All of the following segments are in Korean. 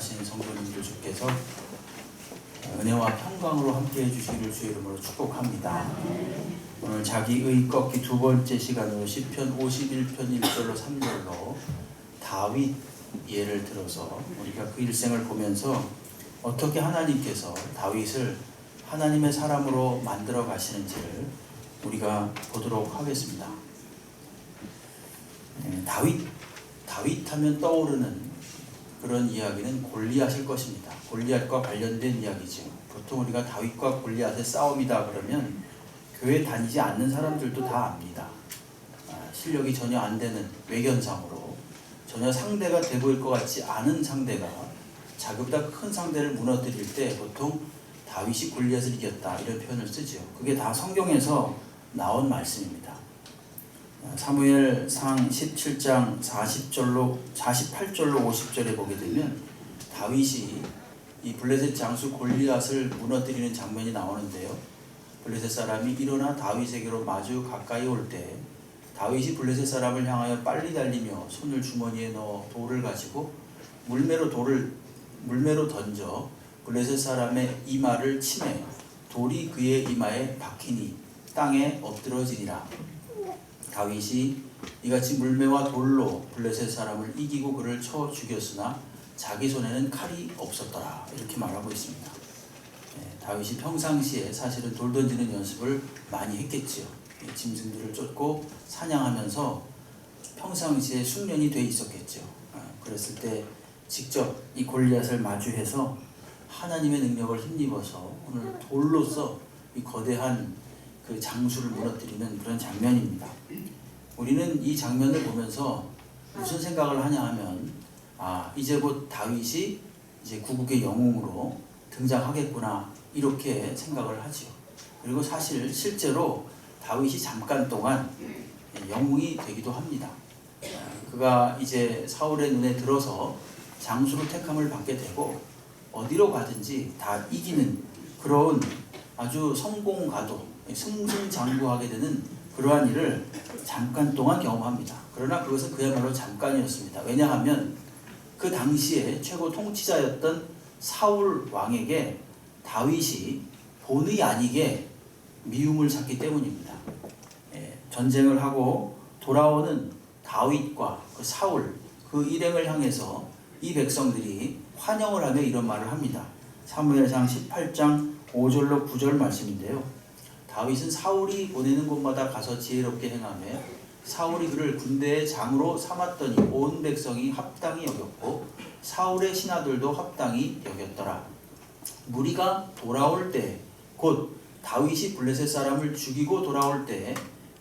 거듭나신 성도님들 주께서 은혜와 평강으로 함께 해주시기를 주의 이름으로 축복합니다. 오늘 자기의 꺾기 두 번째 시간으로 시편 51편 1절로 3절로 다윗 예를 들어서 우리가 그 일생을 보면서 어떻게 하나님께서 다윗을 하나님의 사람으로 만들어 가시는지를 우리가 보도록 하겠습니다. 다윗 하면 떠오르는 그런 이야기는 골리앗일 것입니다. 골리앗과 관련된 이야기죠. 보통 우리가 다윗과 골리앗의 싸움이다 그러면 교회 다니지 않는 사람들도 다 압니다. 실력이 전혀 안 되는 외견상으로 전혀 상대가 돼 보일 것 같지 않은 상대가 자기보다 큰 상대를 무너뜨릴 때 보통 다윗이 골리앗을 이겼다 이런 표현을 쓰죠. 그게 다 성경에서 나온 말씀입니다. 사무엘상 17장 48절로 50절에 보게 되면 다윗이 이 블레셋 장수 골리앗을 무너뜨리는 장면이 나오는데요. 블레셋 사람이 일어나 다윗에게로 마주 가까이 올 때 다윗이 블레셋 사람을 향하여 빨리 달리며 손을 주머니에 넣어 돌을 가지고 물매로 던져 블레셋 사람의 이마를 치매 돌이 그의 이마에 박히니 땅에 엎드러지니라. 다윗이 이같이 물매와 돌로 블레셋 사람을 이기고 그를 쳐 죽였으나 자기 손에는 칼이 없었더라. 이렇게 말하고 있습니다. 다윗이 평상시에 사실은 돌 던지는 연습을 많이 했겠지요. 짐승들을 쫓고 사냥하면서 평상시에 숙련이 돼 있었겠죠. 그랬을 때 직접 이 골리앗을 마주해서 하나님의 능력을 힘입어서 오늘 돌로서 이 거대한 그 장수를 무너뜨리는 그런 장면입니다. 우리는 이 장면을 보면서 무슨 생각을 하냐 하면 이제 곧 다윗이 이제 구국의 영웅으로 등장하겠구나 이렇게 생각을 하지요. 그리고 사실 실제로 다윗이 잠깐 동안 영웅이 되기도 합니다. 그가 이제 사울의 눈에 들어서 장수로 택함을 받게 되고 어디로 가든지 다 이기는 그런 아주 성공가도 승승장구하게 되는 그러한 일을 잠깐 동안 경험합니다. 그러나 그것은 그야말로 잠깐이었습니다. 왜냐하면 그 당시에 최고 통치자였던 사울 왕에게 다윗이 본의 아니게 미움을 샀기 때문입니다. 전쟁을 하고 돌아오는 다윗과 그 사울 그 일행을 향해서 이 백성들이 환영을 하며 이런 말을 합니다. 사무엘상 18장 5절로 9절 말씀인데요. 다윗은 사울이 보내는 곳마다 가서 지혜롭게 행하며 사울이 그를 군대의 장으로 삼았더니 온 백성이 합당히 여겼고 사울의 신하들도 합당히 여겼더라. 무리가 돌아올 때 곧 다윗이 블레셋 사람을 죽이고 돌아올 때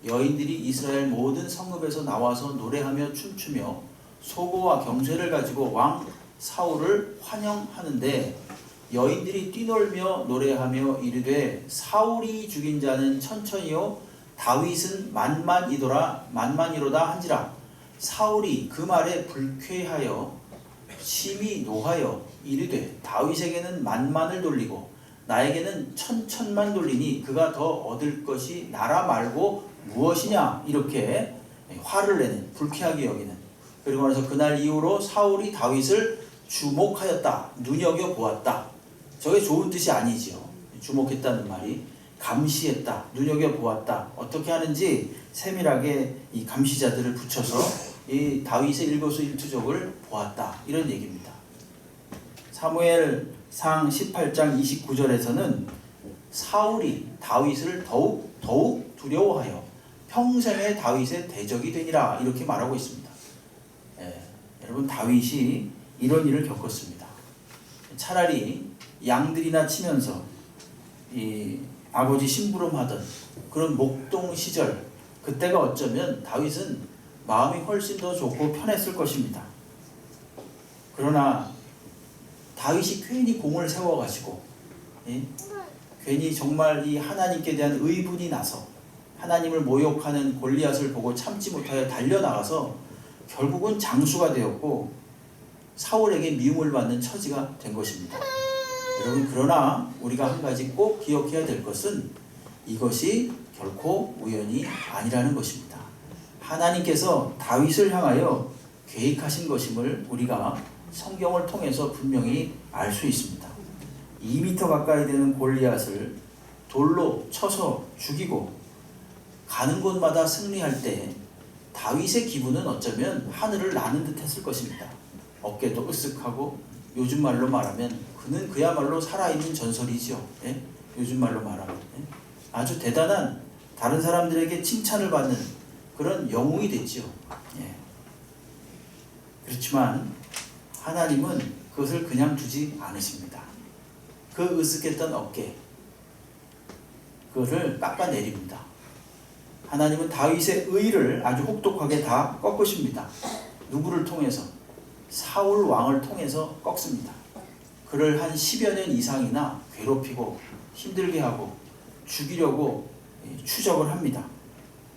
여인들이 이스라엘 모든 성읍에서 나와서 노래하며 춤추며 소고와 경쇠를 가지고 왕 사울을 환영하는데 여인들이 뛰놀며 노래하며 이르되 사울이 죽인 자는 천천히요 다윗은 만만이로다 한지라. 사울이 그 말에 불쾌하여 심히 노하여 이르되 다윗에게는 만만을 돌리고 나에게는 천천만 돌리니 그가 더 얻을 것이 나라 말고 무엇이냐 이렇게 화를 내는 불쾌하게 여기는. 그리고 나서 그날 이후로 사울이 다윗을 주목하였다 눈여겨보았다. 저게 좋은 뜻이 아니지요. 주목했다는 말이 감시했다 눈여겨보았다. 어떻게 하는지 세밀하게 이 감시자들을 붙여서 이 다윗의 일거수일투족을 보았다 이런 얘기입니다. 사무엘상 18장 29절에서는 사울이 다윗을 더욱 두려워하여 평생에 다윗의 대적이 되니라 이렇게 말하고 있습니다. 여러분 다윗이 이런 일을 겪었습니다. 차라리 양들이나 치면서 이 아버지 심부름하던 그런 목동 시절 그때가 어쩌면 다윗은 마음이 훨씬 더 좋고 편했을 것입니다. 그러나 다윗이 괜히 공을 세워가지고 괜히 정말 이 하나님께 대한 의분이 나서 하나님을 모욕하는 골리앗을 보고 참지 못하여 달려나가서 결국은 장수가 되었고 사울에게 미움을 받는 처지가 된 것입니다. 여러분 그러나 우리가 한 가지 꼭 기억해야 될 것은 이것이 결코 우연이 아니라는 것입니다. 하나님께서 다윗을 향하여 계획하신 것임을 우리가 성경을 통해서 분명히 알 수 있습니다. 2m 가까이 되는 골리앗을 돌로 쳐서 죽이고 가는 곳마다 승리할 때 다윗의 기분은 어쩌면 하늘을 나는 듯 했을 것입니다. 어깨도 으쓱하고 요즘 말로 말하면 그는 그야말로 살아있는 전설이죠. 예? 요즘 말로 말하면 아주 대단한 다른 사람들에게 칭찬을 받는 그런 영웅이 됐죠. 예. 그렇지만 하나님은 그것을 그냥 두지 않으십니다. 그 으쓱했던 어깨 그것을 깎아내립니다. 하나님은 다윗의 의를 아주 혹독하게 다 꺾으십니다. 누구를 통해서? 사울 왕을 통해서 꺾습니다. 그를 한 10여 년 이상이나 괴롭히고 힘들게 하고 죽이려고 추적을 합니다.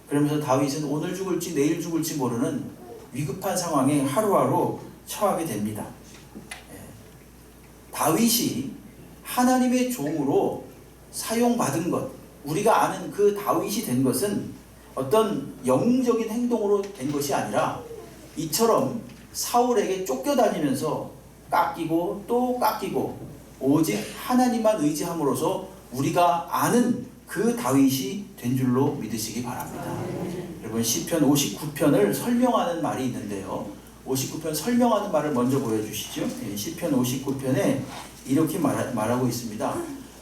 그러면서 다윗은 오늘 죽을지 내일 죽을지 모르는 위급한 상황에 하루하루 처하게 됩니다. 다윗이 하나님의 종으로 사용받은 것, 우리가 아는 그 다윗이 된 것은 어떤 영웅적인 행동으로 된 것이 아니라 이처럼 사울에게 쫓겨다니면서 깎이고 또 깎이고 오직 하나님만 의지함으로써 우리가 아는 그 다윗이 된 줄로 믿으시기 바랍니다. 여러분 시편 59편을 설명하는 말이 있는데요. 59편 설명하는 말을 먼저 보여주시죠. 시편 59편에 이렇게 말하고 있습니다.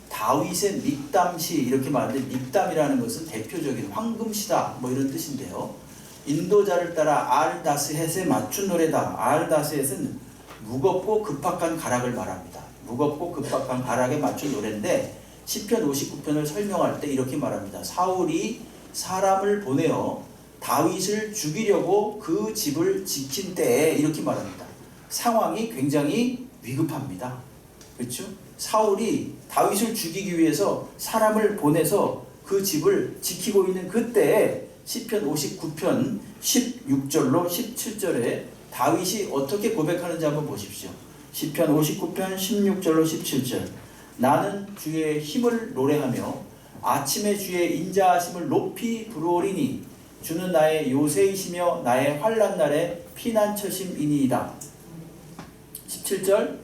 다윗의 밉담시 이렇게 말하는데 밉담이라는 것은 대표적인 황금시다 뭐 이런 뜻인데요. 인도자를 따라 알다스헷에 맞춘 노래다. 알다스헷은 무겁고 급박한 가락을 말합니다. 무겁고 급박한 가락에 맞춘 노래인데 시편 59편을 설명할 때 이렇게 말합니다. 사울이 사람을 보내어 다윗을 죽이려고 그 집을 지킨 때에 이렇게 말합니다. 상황이 굉장히 위급합니다. 그렇죠? 사울이 다윗을 죽이기 위해서 사람을 보내서 그 집을 지키고 있는 그때에 시편 59편 16절로 17절에 다윗이 어떻게 고백하는지 한번 보십시오. 시편 59편 16절로 17절 나는 주의 힘을 노래하며 아침에 주의 인자하심을 높이 부르오리니 주는 나의 요새이시며 나의 환난 날의 피난처심이니이다. 17절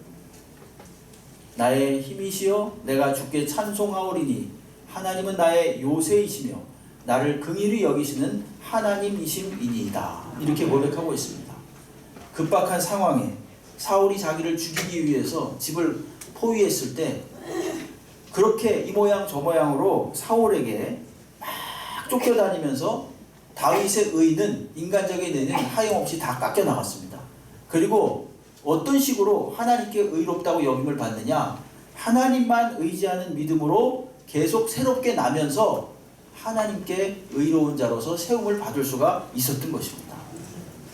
나의 힘이시여 내가 주께 찬송하오리니 하나님은 나의 요새이시며 나를 긍휼히 여기시는 하나님이심이니이다. 이렇게 고백하고 있습니다. 급박한 상황에 사울이 자기를 죽이기 위해서 집을 포위했을 때 그렇게 이 모양 저 모양으로 사울에게 막 쫓겨다니면서 다윗의 의는 인간적인 의는 하염없이 다 깎여 나갔습니다. 그리고 어떤 식으로 하나님께 의롭다고 여김을 받느냐? 하나님만 의지하는 믿음으로 계속 새롭게 나면서 하나님께 의로운 자로서 세움을 받을 수가 있었던 것입니다.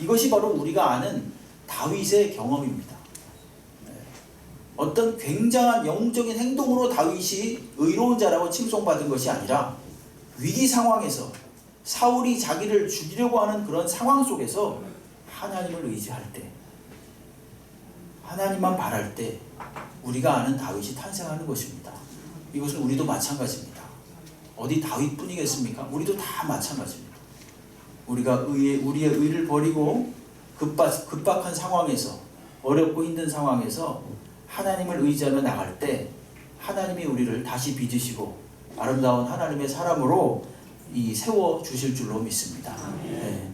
이것이 바로 우리가 아는 다윗의 경험입니다. 어떤 굉장한 영적인 행동으로 다윗이 의로운 자라고 칭송받은 것이 아니라 위기 상황에서 사울이 자기를 죽이려고 하는 그런 상황 속에서 하나님을 의지할 때 하나님만 바랄 때 우리가 아는 다윗이 탄생하는 것입니다. 이것은 우리도 마찬가지입니다. 어디 다윗뿐이겠습니까? 우리도 다 마찬가지입니다. 우리가 우리의 의를 버리고 급박한 상황에서 어렵고 힘든 상황에서 하나님을 의지하며 나갈 때 하나님이 우리를 다시 빚으시고 아름다운 하나님의 사람으로 세워주실 줄로 믿습니다. 네.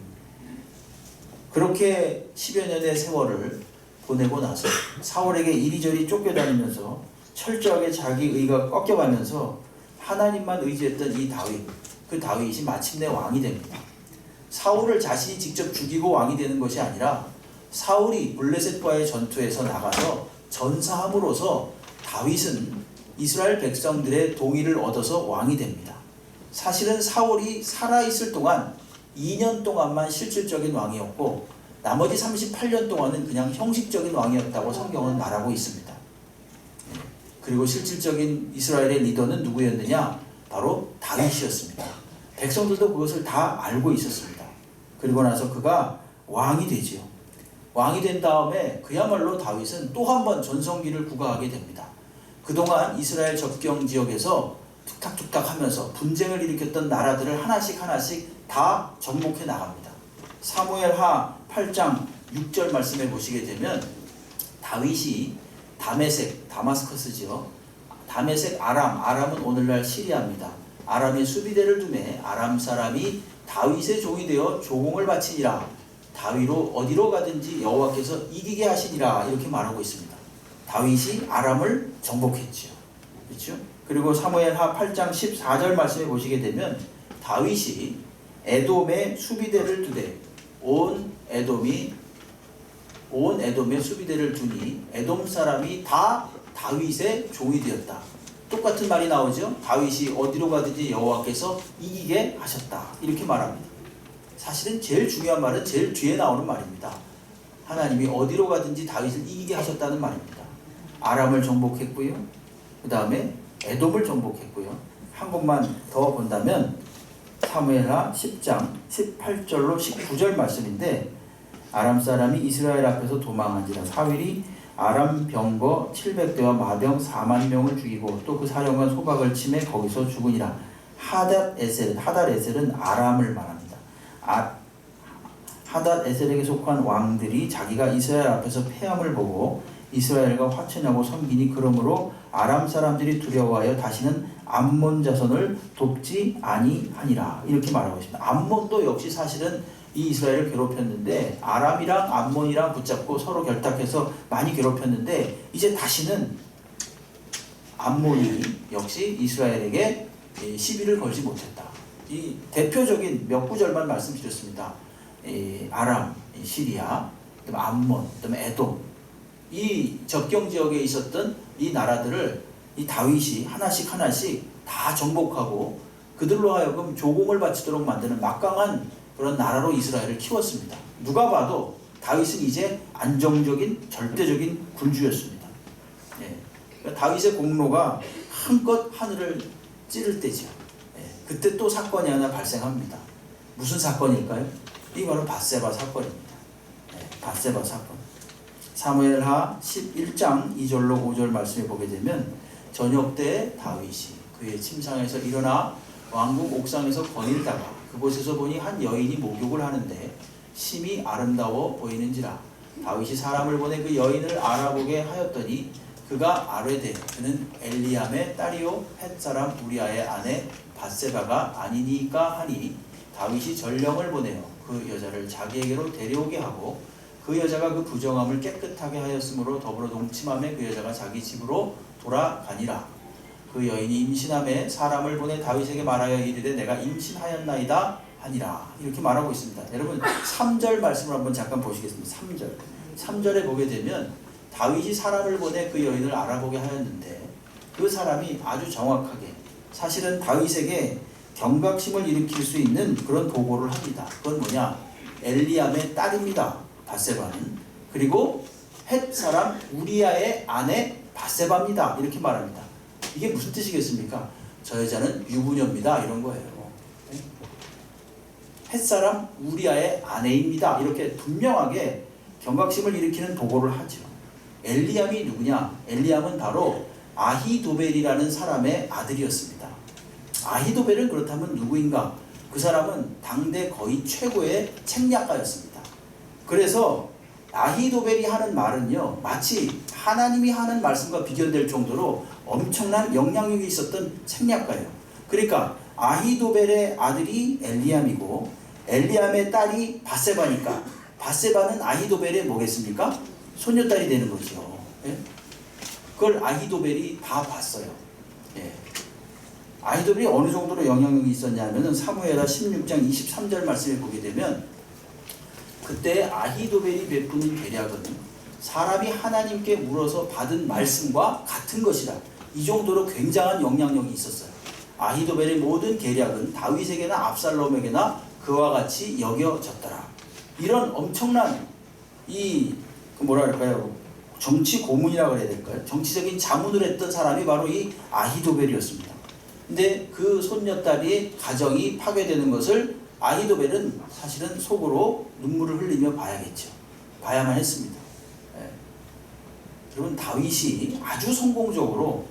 그렇게 10여 년의 세월을 보내고 나서 사울에게 이리저리 쫓겨다니면서 철저하게 자기 의가 꺾여가면서 하나님만 의지했던 이 다윗, 그 다윗이 마침내 왕이 됩니다. 사울을 자신이 직접 죽이고 왕이 되는 것이 아니라 사울이 블레셋과의 전투에서 나가서 전사함으로써 다윗은 이스라엘 백성들의 동의를 얻어서 왕이 됩니다. 사실은 사울이 살아있을 동안 2년 동안만 실질적인 왕이었고 나머지 38년 동안은 그냥 형식적인 왕이었다고 성경은 말하고 있습니다. 그리고 실질적인 이스라엘의 리더는 누구였느냐? 바로 다윗이었습니다. 백성들도 그것을 다 알고 있었습니다. 그리고 나서 그가 왕이 되지요. 왕이 된 다음에 그야말로 다윗은 또 한 번 전성기를 구가하게 됩니다. 그동안 이스라엘 접경 지역에서 툭탁툭탁 하면서 분쟁을 일으켰던 나라들을 하나씩 다 정복해 나갑니다. 사무엘하 8장 6절 말씀해 보시게 되면 다윗이 다메섹, 다마스커스죠. 다메섹, 아람은 오늘날 시리아입니다. 아람의 수비대를 두매 아람 사람이 다윗의 종이 되어 조공을 바치니라. 다윗로 어디로 가든지 여호와께서 이기게 하시니라. 이렇게 말하고 있습니다. 다윗이 아람을 정복했죠. 그렇죠? 그리고 사무엘하 8장 14절 말씀에 보시게 되면 다윗이 에돔의 수비대를 두되 온 에돔의 수비대를 두니 에돔 사람이 다 다윗의 종이 되었다. 똑같은 말이 나오죠. 다윗이 어디로 가든지 여호와께서 이기게 하셨다. 이렇게 말합니다. 사실은 제일 중요한 말은 제일 뒤에 나오는 말입니다. 하나님이 어디로 가든지 다윗을 이기게 하셨다는 말입니다. 아람을 정복했고요. 그 다음에 에돔을 정복했고요. 한 곳만 더 본다면 사무엘하 10장 18절로 19절 말씀인데 아람 사람이 이스라엘 앞에서 도망한지라 사윌이 아람 병거 700대와 마병 4만 명을 죽이고 또 그 사령관 소박을 치매 거기서 죽으니라. 하닷에셀은 아람을 말합니다. 하닷에셀에게 속한 왕들이 자기가 이스라엘 앞에서 패함을 보고 이스라엘과 화친하고 섬기니 그러므로 아람 사람들이 두려워하여 다시는 암몬 자손을 돕지 아니하니라. 이렇게 말하고 있습니다. 암몬도 역시 사실은 이 이스라엘을 괴롭혔는데 아람이랑 암몬이랑 붙잡고 서로 결탁해서 많이 괴롭혔는데 이제 다시는 암몬이 역시 이스라엘에게 시비를 걸지 못했다. 이 대표적인 몇 구절만 말씀드렸습니다. 아람, 시리아, 그다음에 암몬, 그다음에 에돔, 이 접경 지역에 있었던 이 나라들을 이 다윗이 하나씩 다 정복하고 그들로 하여금 조공을 바치도록 만드는 막강한 그런 나라로 이스라엘을 키웠습니다. 누가 봐도 다윗은 이제 안정적인 절대적인 군주였습니다. 예. 그러니까 다윗의 공로가 한껏 하늘을 찌를 때죠. 예. 그때 또 사건이 하나 발생합니다. 무슨 사건일까요? 이 바로 밧세바 사건입니다. 예. 밧세바 사건. 사무엘하 11장 2절로 5절 말씀에 보게 되면 저녁 때 다윗이 그의 침상에서 일어나 왕궁 옥상에서 거닐다가 그곳에서 보니 한 여인이 목욕을 하는데 심히 아름다워 보이는지라. 다윗이 사람을 보내 그 여인을 알아보게 하였더니 그가 아뢰되 그는 엘리암의 딸이요 헷사람 우리아의 아내 밧세바가 아니니까 하니 다윗이 전령을 보내어 그 여자를 자기에게로 데려오게 하고 그 여자가 그 부정함을 깨끗하게 하였으므로 더불어 동침함에 그 여자가 자기 집으로 돌아가니라. 그 여인이 임신함에 사람을 보내 다윗에게 말하여 이르되 내가 임신하였나이다 하니라. 이렇게 말하고 있습니다. 여러분 3절 말씀을 한번 잠깐 보시겠습니다. 3절에 보게 되면 다윗이 사람을 보내 그 여인을 알아보게 하였는데 그 사람이 아주 정확하게 사실은 다윗에게 경각심을 일으킬 수 있는 그런 보고를 합니다. 그건 뭐냐? 엘리암의 딸입니다. 밧세바는. 그리고 헷 사람 우리아의 아내 밧세바입니다. 이렇게 말합니다. 이게 무슨 뜻이겠습니까? 저 여자는 유부녀입니다. 이런 거예요. 헷 사람 우리아의 아내입니다. 이렇게 분명하게 경각심을 일으키는 보고를 하죠. 엘리암이 누구냐? 엘리암은 바로 아히도벨이라는 사람의 아들이었습니다. 아히도벨은 그렇다면 누구인가? 그 사람은 당대 거의 최고의 책략가였습니다. 그래서 아히도벨이 하는 말은요 마치 하나님이 하는 말씀과 비견될 정도로 엄청난 영향력이 있었던 책략가예요. 그러니까 아히도벨의 아들이 엘리암이고 엘리암의 딸이 밧세바니까 밧세바는 아히도벨의 뭐겠습니까? 손녀딸이 되는 거죠. 예? 그걸 아히도벨이 다 봤어요. 예. 아히도벨이 어느 정도로 영향력이 있었냐면은 사무엘하 16장 23절 말씀을 보게 되면 그때 아히도벨이 베푸는 계략은 사람이 하나님께 물어서 받은 말씀과 같은 것이라. 이 정도로 굉장한 영향력이 있었어요. 아히도벨의 모든 계략은 다윗에게나 압살롬에게나 그와 같이 여겨졌더라. 이런 엄청난 정치 고문이라고 해야 될까요? 정치적인 자문을 했던 사람이 바로 이 아히도벨이었습니다. 근데 그 손녀딸이 가정이 파괴되는 것을 아히도벨은 사실은 속으로 눈물을 흘리며 봐야겠죠. 봐야만 했습니다. 예. 여러분 다윗이 아주 성공적으로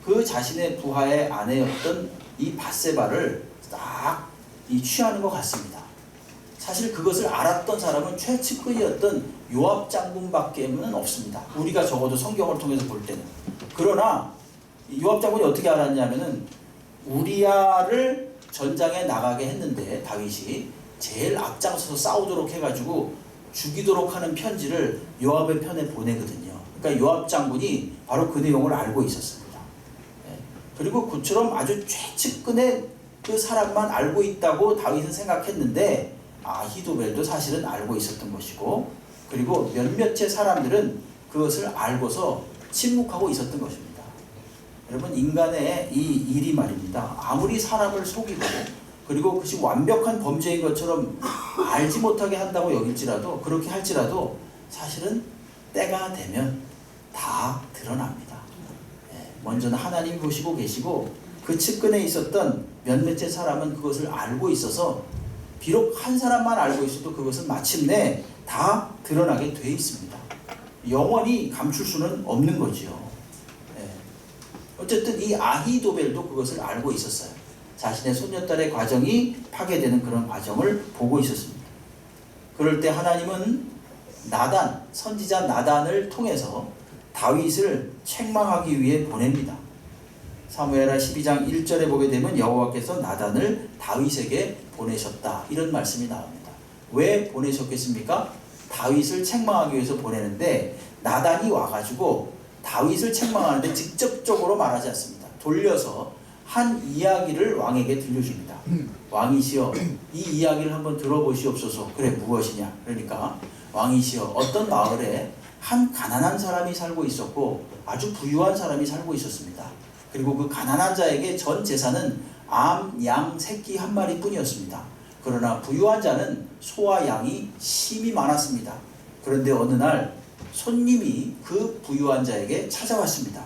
그 자신의 부하의 아내였던 이 밧세바를 딱 취하는 것 같습니다. 사실 그것을 알았던 사람은 최측근이었던 요압 장군밖에는 없습니다. 우리가 적어도 성경을 통해서 볼 때는. 그러나 요압 장군이 어떻게 알았냐면은 우리아를 전장에 나가게 했는데 다윗이 제일 앞장서서 싸우도록 해가지고 죽이도록 하는 편지를 요압의 편에 보내거든요. 그러니까 요압 장군이 바로 그 내용을 알고 있었습니다. 그리고 그처럼 아주 최측근의 그 사람만 알고 있다고 다윗은 생각했는데 아히도벨도 사실은 알고 있었던 것이고, 그리고 몇몇의 사람들은 그것을 알고서 침묵하고 있었던 것입니다. 여러분, 인간의 이 일이 말입니다. 아무리 사람을 속이고 그리고 그것이 완벽한 범죄인 것처럼 알지 못하게 한다고 여길지라도, 그렇게 할지라도 사실은 때가 되면 다 드러납니다. 먼저는 하나님 보시고 계시고 그 측근에 있었던 몇몇의 사람은 그것을 알고 있어서 비록 한 사람만 알고 있어도 그것은 마침내 다 드러나게 돼 있습니다. 영원히 감출 수는 없는 거지요. 어쨌든 이 아히도벨도 그것을 알고 있었어요. 자신의 손녀딸의 과정이 파괴되는 그런 과정을 보고 있었습니다. 그럴 때 하나님은 나단, 선지자 나단을 통해서 다윗을 책망하기 위해 보냅니다. 사무엘하 12장 1절에 보게 되면 여호와께서 나단을 다윗에게 보내셨다, 이런 말씀이 나옵니다. 왜 보내셨겠습니까? 다윗을 책망하기 위해서 보내는데 나단이 와가지고 다윗을 책망하는데 직접적으로 말하지 않습니다. 돌려서 한 이야기를 왕에게 들려줍니다. 왕이시여, 이 이야기를 한번 들어보시옵소서. 그래, 무엇이냐? 그러니까 왕이시여, 어떤 마을에 한 가난한 사람이 살고 있었고 아주 부유한 사람이 살고 있었습니다. 그리고 그 가난한 자에게 전 재산은 암, 양, 새끼 한 마리 뿐이었습니다. 그러나 부유한 자는 소와 양이 심이 많았습니다. 그런데 어느 날 손님이 그 부유한 자에게 찾아왔습니다.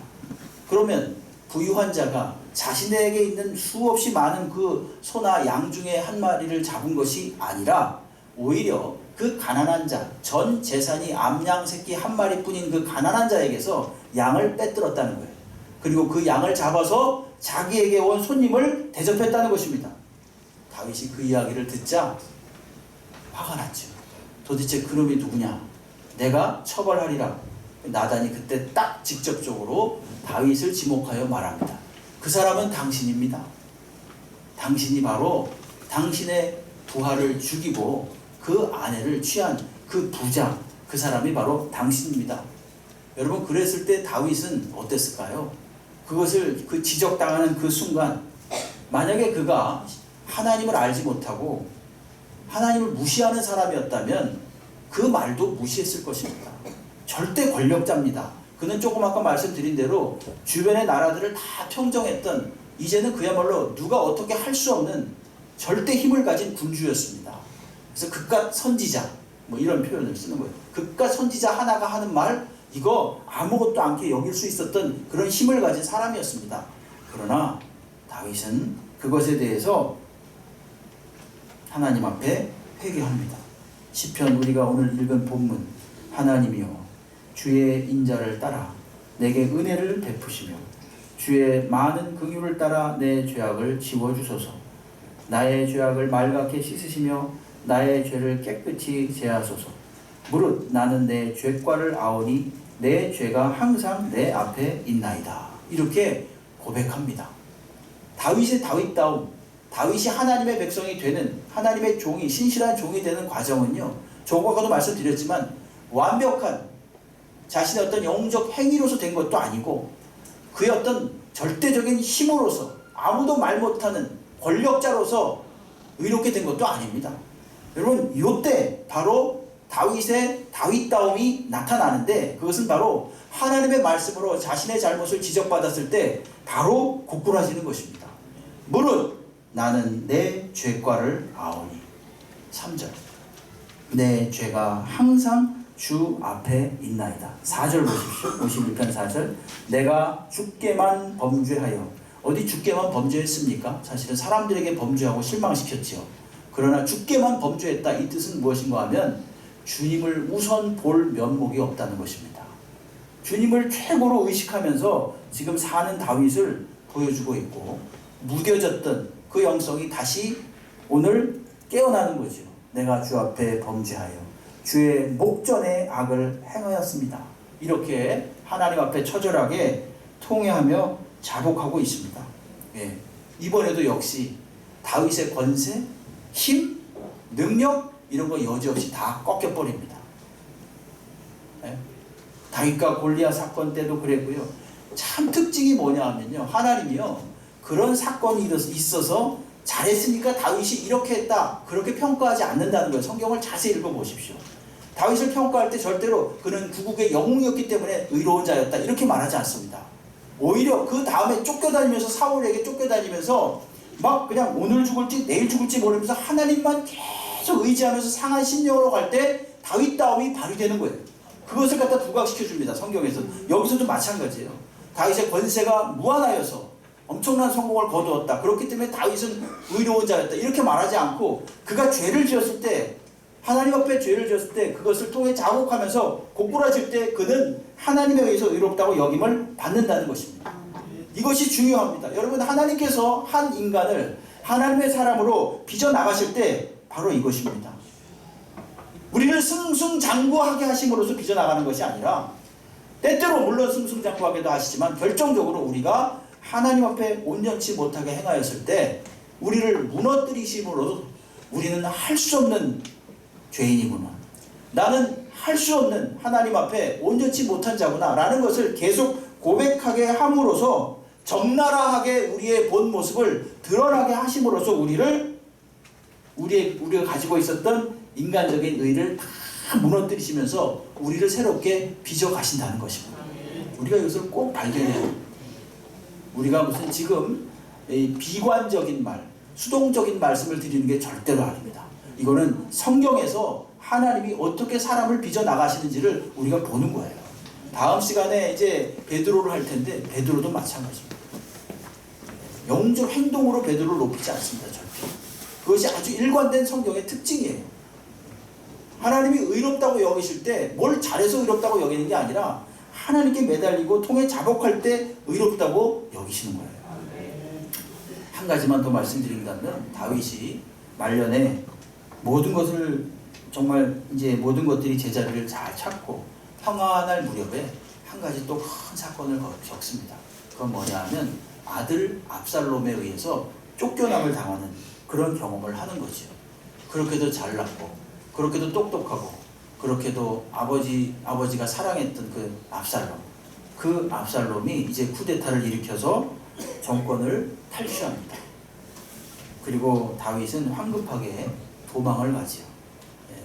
그러면 부유한 자가 자신에게 있는 수없이 많은 그 소나 양 중에 한 마리를 잡은 것이 아니라 오히려 그 가난한 자, 전 재산이 암양 새끼 한 마리뿐인 그 가난한 자에게서 양을 빼들었다는 거예요. 그리고 그 양을 잡아서 자기에게 온 손님을 대접했다는 것입니다. 다윗이 그 이야기를 듣자 화가 났죠. 도대체 그놈이 누구냐? 내가 처벌하리라. 나단이 그때 딱 직접적으로 다윗을 지목하여 말합니다. 그 사람은 당신입니다. 당신이 바로 당신의 부하를 죽이고 그 아내를 취한 그 부자, 그 사람이 바로 당신입니다. 여러분, 그랬을 때 다윗은 어땠을까요? 그것을 그 지적당하는 그 순간, 만약에 그가 하나님을 알지 못하고 하나님을 무시하는 사람이었다면 그 말도 무시했을 것입니다. 절대 권력자입니다. 그는 조금 아까 말씀드린 대로 주변의 나라들을 다 평정했던, 이제는 그야말로 누가 어떻게 할 수 없는 절대 힘을 가진 군주였습니다. 그래서 그깟 선지자, 뭐 이런 표현을 쓰는 거예요. 그깟 선지자 하나가 하는 말, 이거 아무것도 않게 여길 수 있었던 그런 힘을 가진 사람이었습니다. 그러나 다윗은 그것에 대해서 하나님 앞에 회개합니다. 시편, 우리가 오늘 읽은 본문, 하나님이여 주의 인자를 따라 내게 은혜를 베푸시며 주의 많은 긍휼을 따라 내 죄악을 지워주소서. 나의 죄악을 말갛게 씻으시며 나의 죄를 깨끗이 제하소서. 무릇 나는 내 죄과를 아오니 내 죄가 항상 내 앞에 있나이다. 이렇게 고백합니다. 다윗의 다윗다움, 다윗이 하나님의 백성이 되는, 하나님의 종이, 신실한 종이 되는 과정은요, 저거과도 말씀드렸지만 완벽한 자신의 어떤 영적 행위로서 된 것도 아니고 그의 어떤 절대적인 힘으로서, 아무도 말 못하는 권력자로서 의롭게 된 것도 아닙니다. 여러분, 이때 바로 다윗의 다윗다움이 나타나는데, 그것은 바로 하나님의 말씀으로 자신의 잘못을 지적받았을 때 바로 고꾸라지는 것입니다. 무릇 나는 내 죄과를 아오니. 3절, 내 죄가 항상 주 앞에 있나이다. 4절 보십시오. 51편 4절, 내가 주께만 범죄하여. 어디 주께만 범죄했습니까? 사실은 사람들에게 범죄하고 실망시켰지요. 그러나 주께만 범죄했다, 이 뜻은 무엇인가 하면 주님을 우선 볼 면목이 없다는 것입니다. 주님을 최고로 의식하면서 지금 사는 다윗을 보여주고 있고, 무뎌졌던 그 영성이 다시 오늘 깨어나는 거죠. 내가 주 앞에 범죄하여 주의 목전에 악을 행하였습니다. 이렇게 하나님 앞에 처절하게 통회하며 자복하고 있습니다. 예. 이번에도 역시 다윗의 권세, 힘, 능력 이런 거 여지없이 다 꺾여버립니다. 예. 다윗과 골리앗 사건 때도 그랬고요. 참 특징이 뭐냐 하면요, 하나님이요 그런 사건이 있어서 잘했으니까 다윗이 이렇게 했다 그렇게 평가하지 않는다는 거예요. 성경을 자세히 읽어보십시오. 다윗을 평가할 때 절대로 그는 구국의 영웅이었기 때문에 의로운 자였다 이렇게 말하지 않습니다. 오히려 그 다음에 쫓겨다니면서, 사울에게 쫓겨다니면서 막 그냥 오늘 죽을지 내일 죽을지 모르면서 하나님만 계속 의지하면서 상한 심령으로 갈 때 다윗다움이 발휘되는 거예요. 그것을 갖다 부각시켜 줍니다. 성경에서. 여기서도 마찬가지예요. 다윗의 권세가 무한하여서 엄청난 성공을 거두었다. 그렇기 때문에 다윗은 의로운 자였다 이렇게 말하지 않고, 그가 죄를 지었을 때, 하나님 앞에 죄를 지었을 때 그것을 통해 자복하면서 고꾸라질 때 그는 하나님에 의해서 의롭다고 여김을 받는다는 것입니다. 이것이 중요합니다. 여러분, 하나님께서 한 인간을 하나님의 사람으로 빚어나가실 때 바로 이것입니다. 우리를 승승장구하게 하심으로써 빚어나가는 것이 아니라, 때때로 물론 승승장구하게도 하시지만 결정적으로 우리가 하나님 앞에 온전치 못하게 행하였을 때 우리를 무너뜨리심으로써 우리는 할 수 없는 죄인이구나, 나는 할 수 없는 하나님 앞에 온전치 못한 자구나 라는 것을 계속 고백하게 함으로써 적나라하게 우리의 본 모습을 드러나게 하심으로써 우리가 가지고 있었던 인간적인 의를 다 무너뜨리시면서 우리를 새롭게 빚어 가신다는 것입니다. 우리가 이것을 꼭 발견해야 합니다. 우리가 무슨 지금 비관적인 말, 수동적인 말씀을 드리는 게 절대로 아닙니다. 이거는 성경에서 하나님이 어떻게 사람을 빚어 나가시는지를 우리가 보는 거예요. 다음 시간에 이제 베드로를 할 텐데 베드로도 마찬가지입니다. 영적 행동으로 베드로를 높이지 않습니다. 절대. 그것이 아주 일관된 성경의 특징이에요. 하나님이 의롭다고 여기실 때 뭘 잘해서 의롭다고 여기는 게 아니라 하나님께 매달리고 통해 자복할 때 의롭다고 여기시는 거예요. 한 가지만 더 말씀드린다면, 다윗이 말년에 모든 것을 정말 이제 모든 것들이 제자리를 잘 찾고 평안할 무렵에 한 가지 또 큰 사건을 겪습니다. 그건 뭐냐 하면 아들 압살롬에 의해서 쫓겨남을 당하는 그런 경험을 하는 거죠. 그렇게도 잘났고 그렇게도 똑똑하고 그렇게도 아버지가 사랑했던 그 압살롬이 이제 쿠데타를 일으켜서 정권을 탈취합니다. 그리고 다윗은 황급하게 도망을 가지요.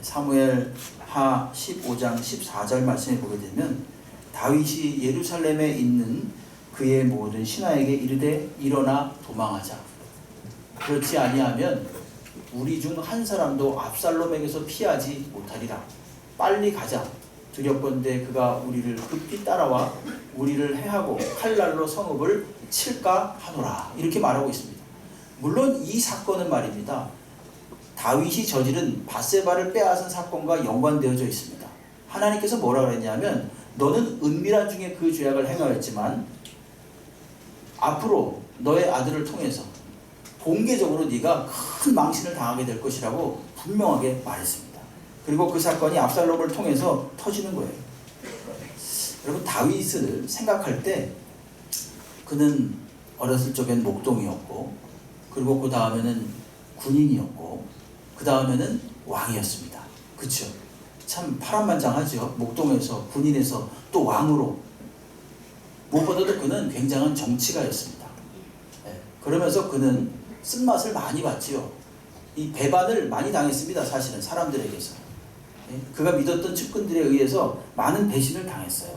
사무엘 하 15장 14절 말씀에 보게 되면, 다윗이 예루살렘에 있는 그의 모든 신하에게 이르되 일어나 도망하자. 그렇지 아니하면 우리 중 한 사람도 압살롬에게서 피하지 못하리라. 빨리 가자. 두렵건대 그가 우리를 급히 따라와 우리를 해하고 칼날로 성읍을 칠까 하노라. 이렇게 말하고 있습니다. 물론 이 사건은 말입니다, 다윗이 저지른 밧세바를 빼앗은 사건과 연관되어져 있습니다. 하나님께서 뭐라 그랬냐면, 너는 은밀한 중에 그 죄악을 행하였지만 앞으로 너의 아들을 통해서 공개적으로 네가 큰 망신을 당하게 될 것이라고 분명하게 말했습니다. 그리고 그 사건이 압살롬을 통해서 터지는 거예요. 여러분, 다윗을 생각할 때 그는 어렸을 적엔 목동이었고, 그리고 그 다음에는 군인이었고, 그 다음에는 왕이었습니다. 그렇죠? 참 파란만장하죠. 목동에서 군인에서 또 왕으로. 무엇보다도 그는 굉장한 정치가였습니다. 그러면서 그는 쓴맛을 많이 봤지요. 이 배반을 많이 당했습니다. 사실은 사람들에게서. 그가 믿었던 측근들에 의해서 많은 배신을 당했어요.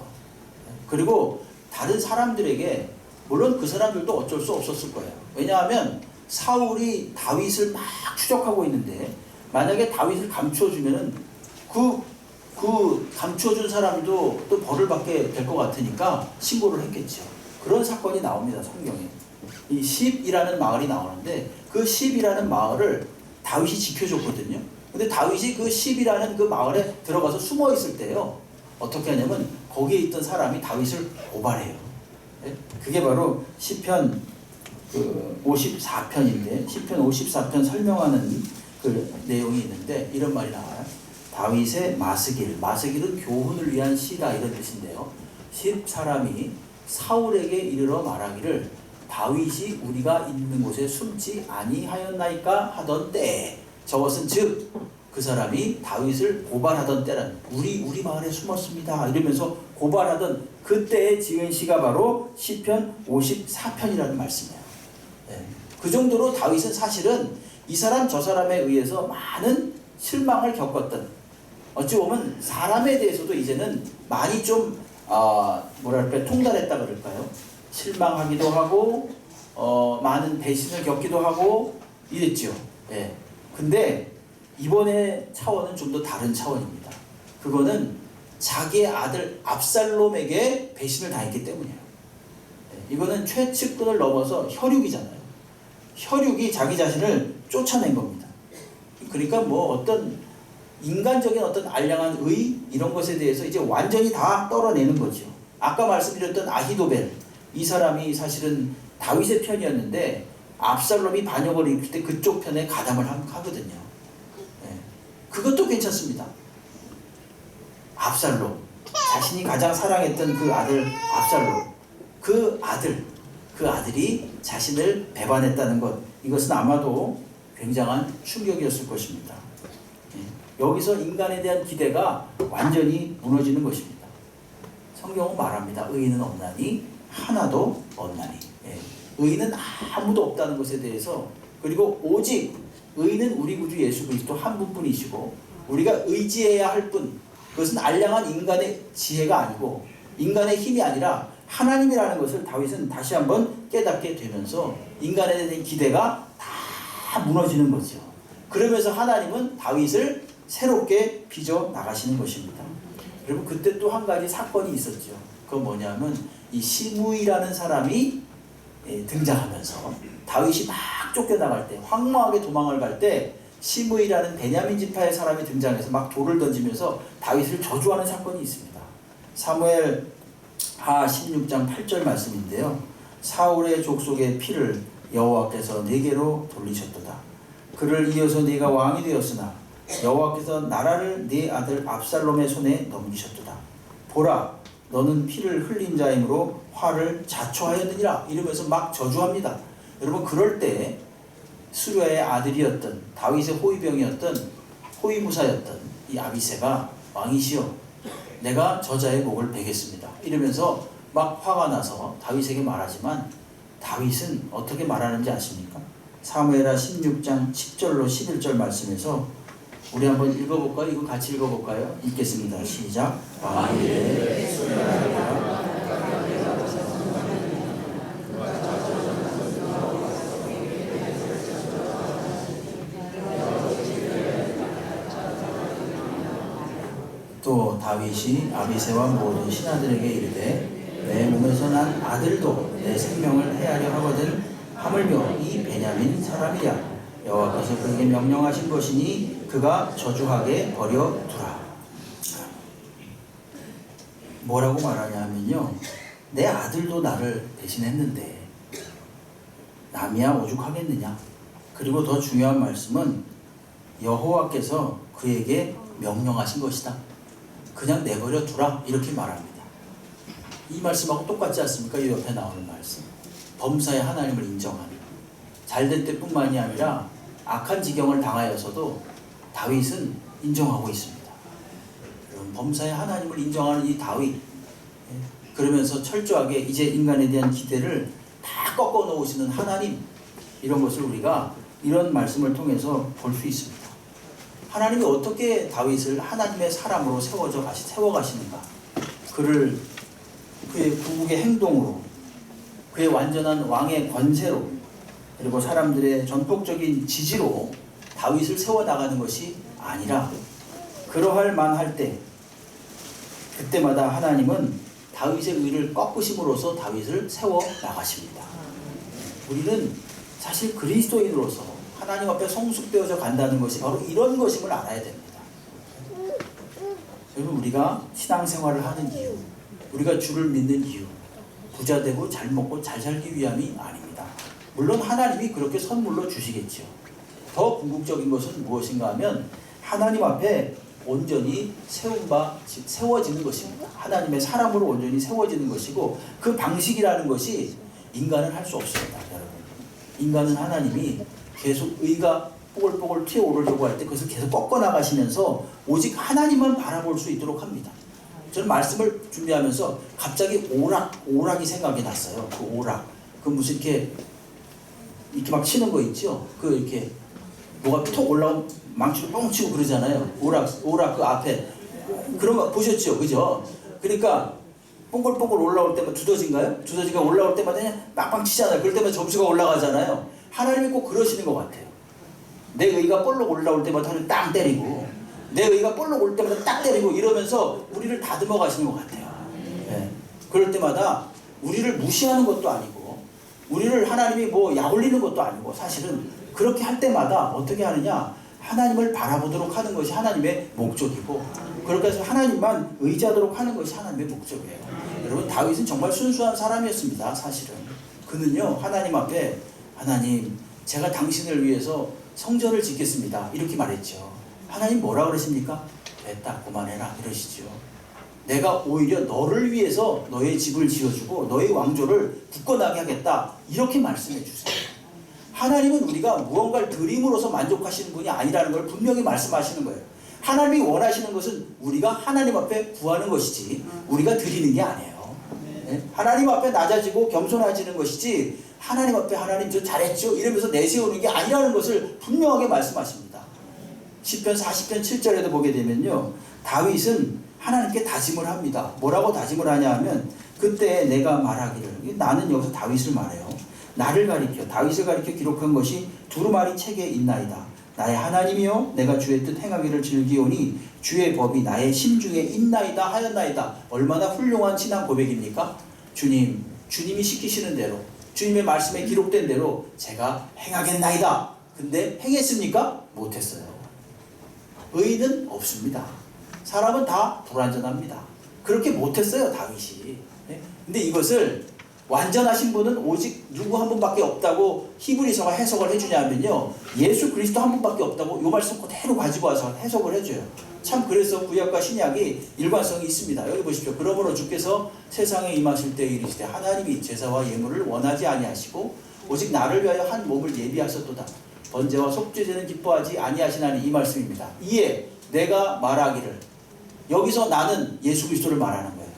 그리고 다른 사람들에게, 물론 그 사람들도 어쩔 수 없었을 거예요. 왜냐하면 사울이 다윗을 막 추적하고 있는데, 만약에 다윗을 감춰주면은 그 감춰준 사람도 또 벌을 받게 될 것 같으니까 신고를 했겠죠. 그런 사건이 나옵니다. 성경에. 이 십이라는 마을이 나오는데, 그 십이라는 마을을 다윗이 지켜줬거든요. 근데 다윗이 그 십이라는 그 마을에 들어가서 숨어 있을 때요, 어떻게 하냐면 거기에 있던 사람이 다윗을 고발해요. 그게 바로 시편 54편인데, 시편 54편 설명하는 그 내용이 있는데 이런 말이 나와요. 다윗의 마스길, 마스길은 교훈을 위한 시다 이런 뜻인데요. 10사람이 사울에게 이르러 말하기를 다윗이 우리가 있는 곳에 숨지 아니하였나이까 하던 때에, 저것은 즉 그 사람이 다윗을 고발하던 때란, 우리 마을에 숨었습니다 이러면서 고발하던 그때에 지은 시가 바로 시편 54편이라는 말씀이에요. 네. 그 정도로 다윗은 사실은 이 사람 저 사람에 의해서 많은 실망을 겪었던, 어찌 보면 사람에 대해서도 이제는 많이 좀 뭐랄까 통달했다 그럴까요? 실망하기도 하고 많은 배신을 겪기도 하고 이랬죠. 예. 근데 이번에 차원은 좀 더 다른 차원입니다. 그거는 자기의 아들 압살롬에게 배신을 당했기 때문이에요. 예. 이거는 최측근을 넘어서 혈육이잖아요. 혈육이 자기 자신을 쫓아낸 겁니다. 그러니까 뭐 어떤 인간적인 어떤 알량한 의 이런 것에 대해서 이제 완전히 다 떨어내는 거죠. 아까 말씀드렸던 아히도벨, 이 사람이 사실은 다윗의 편이었는데 압살롬이 반역을 일으킬 때 그쪽 편에 가담을 하거든요. 네. 그것도 괜찮습니다. 압살롬, 자신이 가장 사랑했던 그 아들 압살롬, 그 아들이 자신을 배반했다는 것, 이것은 아마도 굉장한 충격이었을 것입니다. 여기서 인간에 대한 기대가 완전히 무너지는 것입니다. 성경은 말합니다. 의인은 없나니 하나도 없나니. 의인은 아무도 없다는 것에 대해서, 그리고 오직 의인은 우리 구주 예수 그리스도 한 분뿐이시고 우리가 의지해야 할 분, 그것은 알량한 인간의 지혜가 아니고 인간의 힘이 아니라 하나님이라는 것을 다윗은 다시 한번 깨닫게 되면서 인간에 대한 기대가 다 무너지는 거죠. 그러면서 하나님은 다윗을 새롭게 빚어 나가시는 것입니다. 여러분, 그때 또 한 가지 사건이 있었죠. 그건 뭐냐면 이 시므이라는 사람이 등장하면서 다윗이 막 쫓겨나갈 때, 황망하게 도망을 갈 때 시므이라는 베냐민 지파의 사람이 등장해서 막 돌을 던지면서 다윗을 저주하는 사건이 있습니다. 사무엘 하 16장 8절 말씀인데요. 사울의 족속의 피를 여호와께서 네게로 돌리셨도다. 그를 이어서 네가 왕이 되었으나 여호와께서 나라를 네 아들 압살롬의 손에 넘기셨도다. 보라, 너는 피를 흘린 자이므로 화를 자초하였느니라. 이러면서 막 저주합니다. 여러분, 그럴 때 수르야의 아들이었던 다윗의 호위병이었던 호위무사였던 이 아비새가 왕이시여, 내가 저자의 목을 베겠습니다 이러면서 막 화가 나서 다윗에게 말하지만, 다윗은 어떻게 말하는지 아십니까? 사무엘하 16장 10절로 11절 말씀에서 우리 한번 읽어볼까요? 이거 같이 읽어볼까요? 읽겠습니다. 시작. 왕이래 또 다윗이 아비새와 모든 신하들에게 이르되 내 몸에서 난 아들도 내 생명을 해하려 하거든 하물며 이 베냐민 사람이야. 여호와께서 그에게 명령하신 것이니 그가 저주하게 버려두라. 뭐라고 말하냐 하면요, 내 아들도 나를 배신했는데 남이야 오죽하겠느냐. 그리고 더 중요한 말씀은 여호와께서 그에게 명령하신 것이다. 그냥 내버려 두라, 이렇게 말합니다. 이 말씀하고 똑같지 않습니까? 이 옆에 나오는 말씀. 범사의 하나님을 인정하는, 잘될 때뿐만이 아니라 악한 지경을 당하여서도 다윗은 인정하고 있습니다. 여러분, 범사의 하나님을 인정하는 이 다윗, 그러면서 철저하게 이제 인간에 대한 기대를 다 꺾어 놓으시는 하나님, 이런 것을 우리가 이런 말씀을 통해서 볼 수 있습니다. 하나님이 어떻게 다윗을 하나님의 사람으로 세워가시는가? 그를 그의 구국의 행동으로, 그의 완전한 왕의 권세로, 그리고 사람들의 전폭적인 지지로 다윗을 세워나가는 것이 아니라, 그러할 만할 때 그때마다 하나님은 다윗의 의를 꺾으심으로써 다윗을 세워나가십니다. 우리는 사실 그리스도인으로서 하나님 앞에 성숙되어져 간다는 것이 바로 이런 것임을 알아야 됩니다. 여러분, 우리가 신앙생활을 하는 이유, 우리가 주를 믿는 이유, 부자 되고 잘 먹고 잘 살기 위함이 아닙니다. 물론 하나님이 그렇게 선물로 주시겠죠. 더 궁극적인 것은 무엇인가 하면 하나님 앞에 온전히 세워지는 것입니다. 하나님의 사람으로 온전히 세워지는 것이고, 그 방식이라는 것이 인간은 할 수 없습니다. 여러분, 인간은 하나님이 계속 의가 뽀글뽀글 튀어오르려고 할 때 그것을 계속 꺾어나가시면서 오직 하나님만 바라볼 수 있도록 합니다. 저는 말씀을 준비하면서 갑자기 오락이 생각이 났어요. 그 오락, 그 무슨 이렇게 막 치는 거 있죠? 그 이렇게 뭐가 톡 올라오면 망치로 뻥 치고 그러잖아요. 오락 그 앞에 그런 거 보셨죠? 그죠? 그러니까 뽕글뽕글 올라올 때마다 두더지인가요? 두더지가 올라올 때마다 그냥 빵빵 치잖아요. 그럴 때마다 점수가 올라가잖아요. 하나님이 꼭 그러시는 것 같아요. 내 의가 볼록 올라올 때마다 하늘 땅 때리고, 내 의가 볼록 올 때마다 딱 때리고 이러면서 우리를 다듬어 가시는 것 같아요. 네. 그럴 때마다 우리를 무시하는 것도 아니고, 우리를 하나님이 뭐 약올리는 것도 아니고, 사실은 그렇게 할 때마다 어떻게 하느냐, 하나님을 바라보도록 하는 것이 하나님의 목적이고, 그렇게 해서 하나님만 의지하도록 하는 것이 하나님의 목적이에요. 여러분, 다윗은 정말 순수한 사람이었습니다. 사실은 그는요, 하나님 앞에, 하나님, 제가 당신을 위해서 성전을 짓겠습니다, 이렇게 말했죠. 하나님 뭐라 그러십니까? 됐다, 그만해라, 이러시죠. 내가 오히려 너를 위해서 너의 집을 지어주고 너의 왕조를 굳건하게 하겠다, 이렇게 말씀해 주세요. 하나님은 우리가 무언가를 드림으로써 만족하시는 분이 아니라는 걸 분명히 말씀하시는 거예요. 하나님이 원하시는 것은 우리가 하나님 앞에 구하는 것이지 우리가 드리는 게 아니에요. 네? 하나님 앞에 낮아지고 겸손해지는 것이지, 하나님 앞에 하나님 저 잘했죠 이러면서 내세우는 게 아니라는 것을 분명하게 말씀하십니다. 시편 40편 7절에도 보게 되면요, 다윗은 하나님께 다짐을 합니다. 뭐라고 다짐을 하냐 하면, 그때 내가 말하기를, 나는 여기서 다윗을 말해요. 나를 가리켜, 다윗을 가리켜 기록한 것이 두루마리 책에 있나이다. 나의 하나님이여, 내가 주의 뜻 행하기를 즐기오니 주의 법이 나의 심중에 있나이다 하였나이다. 얼마나 훌륭한 신앙 고백입니까? 주님이 시키시는 대로, 주님의 말씀에 기록된 대로 제가 행하겠나이다. 근데 행했습니까? 못했어요. 의는 없습니다. 사람은 다 불완전합니다. 그렇게 못했어요, 다윗이. 근데 이것을 완전하신 분은 오직 누구 한 분밖에 없다고 히브리서가 해석을 해주냐면요, 예수 그리스도 한 분밖에 없다고 이 말씀 그대로 가지고 와서 해석을 해줘요. 참, 그래서 구약과 신약이 일관성이 있습니다. 여기 보십시오. 그러므로 주께서 세상에 임하실 때 이르시되 하나님이 제사와 예물을 원하지 아니하시고 오직 나를 위하여 한 몸을 예비하셨도다. 번제와 속죄제는 기뻐하지 아니하시나니, 이 말씀입니다. 이에 내가 말하기를, 여기서 나는 예수 그리스도를 말하는 거예요.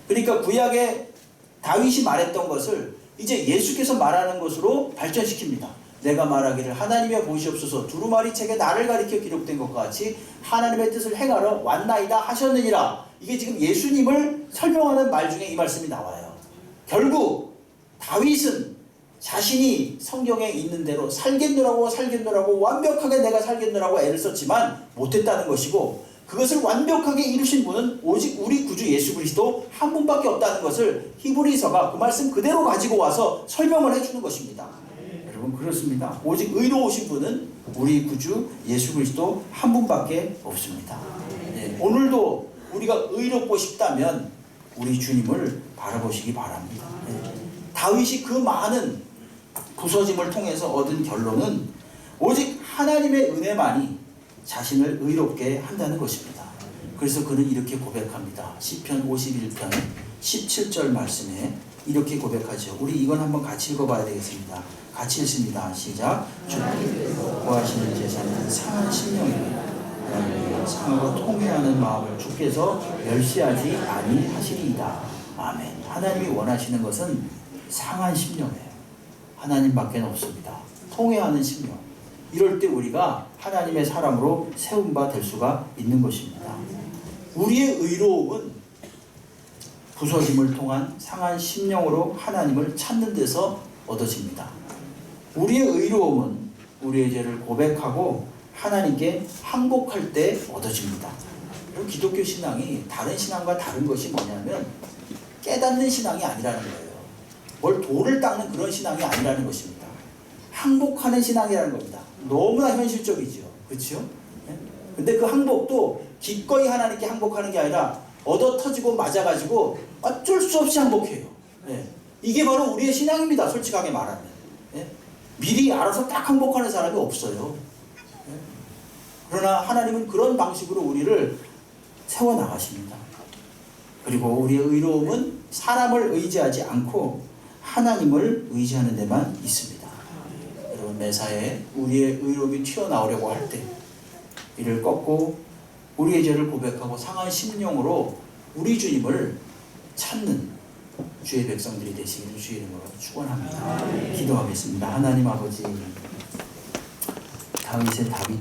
그러니까 구약에 다윗이 말했던 것을 이제 예수께서 말하는 것으로 발전시킵니다. 내가 말하기를 하나님의 보시옵소서, 두루마리 책에 나를 가리켜 기록된 것과 같이 하나님의 뜻을 행하러 왔나이다 하셨느니라. 이게 지금 예수님을 설명하는 말 중에 이 말씀이 나와요. 결국 다윗은 자신이 성경에 있는 대로 살겠노라고 완벽하게 내가 살겠노라고 애를 썼지만 못했다는 것이고, 그것을 완벽하게 이루신 분은 오직 우리 구주 예수 그리스도 한 분밖에 없다는 것을 히브리서가 그 말씀 그대로 가지고 와서 설명을 해주는 것입니다. 여러분, 그렇습니다. 오직 의로우신 분은 우리 구주 예수 그리스도 한 분밖에 없습니다. 네, 오늘도 우리가 의롭고 싶다면 우리 주님을 바라보시기 바랍니다. 네, 다윗이 그 많은 부서짐을 통해서 얻은 결론은 오직 하나님의 은혜만이 자신을 의롭게 한다는 것입니다. 그래서 그는 이렇게 고백합니다. 시편 51편 17절 말씀에 이렇게 고백하죠. 우리 이건 한번 같이 읽어봐야 되겠습니다. 같이 읽습니다. 시작. 주께서 구하시는 제사는 상한 심령이니 상하고 통회하는 마음을 주께서 멸시하지 아니하시리이다. 아멘. 하나님이 원하시는 것은 상한 심령이에요. 하나님밖에 없습니다. 통회하는 심령. 이럴 때 우리가 하나님의 사람으로 세운 바 될 수가 있는 것입니다. 우리의 의로움은 부서짐을 통한 상한 심령으로 하나님을 찾는 데서 얻어집니다. 우리의 의로움은 우리의 죄를 고백하고 하나님께 항복할 때 얻어집니다. 그리고 기독교 신앙이 다른 신앙과 다른 것이 뭐냐면 깨닫는 신앙이 아니라는 거예요. 뭘 돌을 닦는 그런 신앙이 아니라는 것입니다. 항복하는 신앙이라는 겁니다. 너무나 현실적이죠. 그렇죠? 근데 그 항복도 기꺼이 하나님께 항복하는 게 아니라 얻어 터지고 맞아가지고 어쩔 수 없이 항복해요. 네. 이게 바로 우리의 신앙입니다. 솔직하게 말하면. 네. 미리 알아서 딱 항복하는 사람이 없어요. 네. 그러나 하나님은 그런 방식으로 우리를 세워 나가십니다. 그리고 우리의 의로움은 사람을 의지하지 않고 하나님을 의지하는 데만 있습니다. 여러분, 매사에 우리의 의로움이 튀어나오려고 할 때 이를 꺾고 우리의 죄를 고백하고 상한 심령으로 우리 주님을 찾는 주의 백성들이 되시기를 주의 이름으로 축원합니다. 기도하겠습니다. 하나님 아버지, 다윗의 다윗